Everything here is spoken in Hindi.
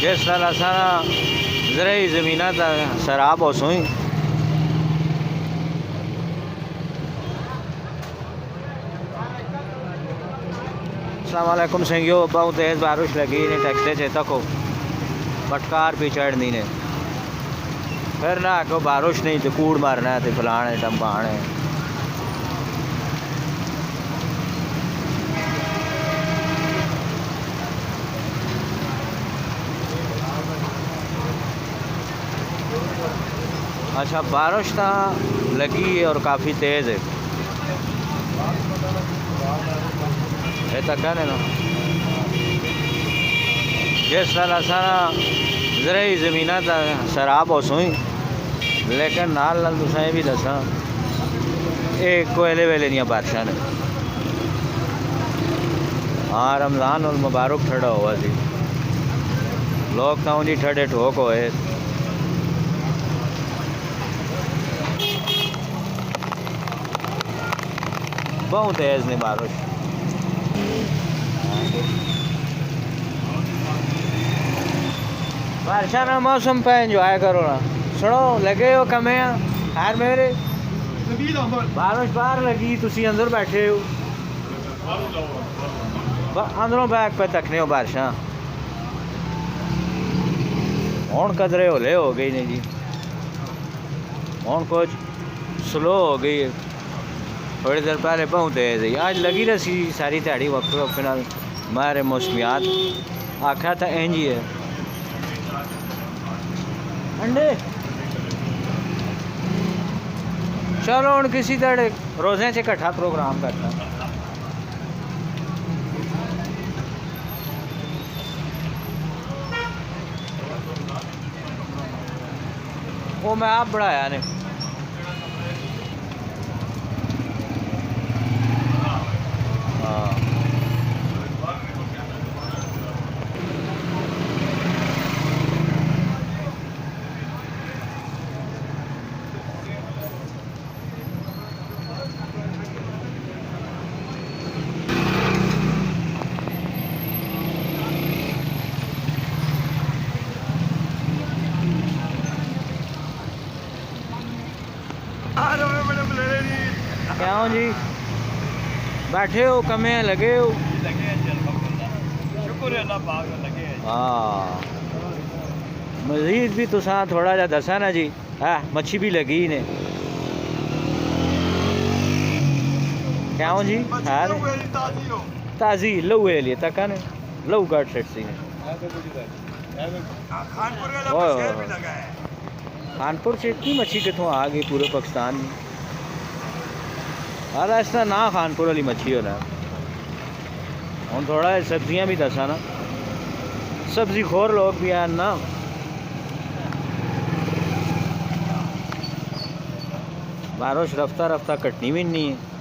जिस तरह सारा ज़रई ज़मीना सराब हो सुई। अस्सलाम वालेकुम संगियो, बहुत तेज़ बारिश लगी ने टैक्से चे तको पटकार भी चढ़नी ने फिर ना को बारिश नहीं तो कूड़ मारना है तो फलाने टमकाने। अच्छा बारिश तो लगी है और काफ़ी तेज़ है। ये तो कहने ना जिस तरह सारा ज़रई ज़मीना सराब हो सुई, लेकिन नाल नाल तुसें भी दसा एक कोयले वेले दियां बारिशां ने। हाँ रमज़ान और मुबारक ठंडा हुआ सी, लोग तो उन्हीं ठंडे ठोक होए। बहुत तेज़ ने बारिश। बारिशा ना मौसम पे एंजॉय करो ना। सुनो लगे हो कमे यार मेरे बारिश बाहर लगी, तुसी अंदर बैठे हो अंदरों बैग पे तकने हो बारिशा। हुण कदरे होले हो गई ने जी, हुण कुछ स्लो हो गई है। थोड़ी देर पहले बहुत तेज़ है, आज लगी रही सारी दिहाड़ी वक्त वक्त नाल मारे मौसमियात आख्या तो इंज ही है। अंडे चलो हुण किसी तरह रोज़े च इकट्ठा प्रोग्राम करना। वो मैं आप बढ़ाया ने। हाँ क्यों जी बैठे हो कमे लगे हो? हाँ मज़ीद भी तुसा थोड़ा जा दसा ना जी। हाँ मच्छी भी लगी ने। क्यों जी यार ताज़ी लहुए लिए तक ने लहू काट सेट सी ने। कानपुर से इतनी मच्छी कितों आ गई पूरे पाकिस्तान में? अरे इस तरह ना खानपुर वाली मच्छी होना। हम थोड़ा सब्जियां भी दसा ना, सब्जी खोर लोग भी हैं ना। बारिश रफ्ता रफ्ता कटनी भी नहीं है।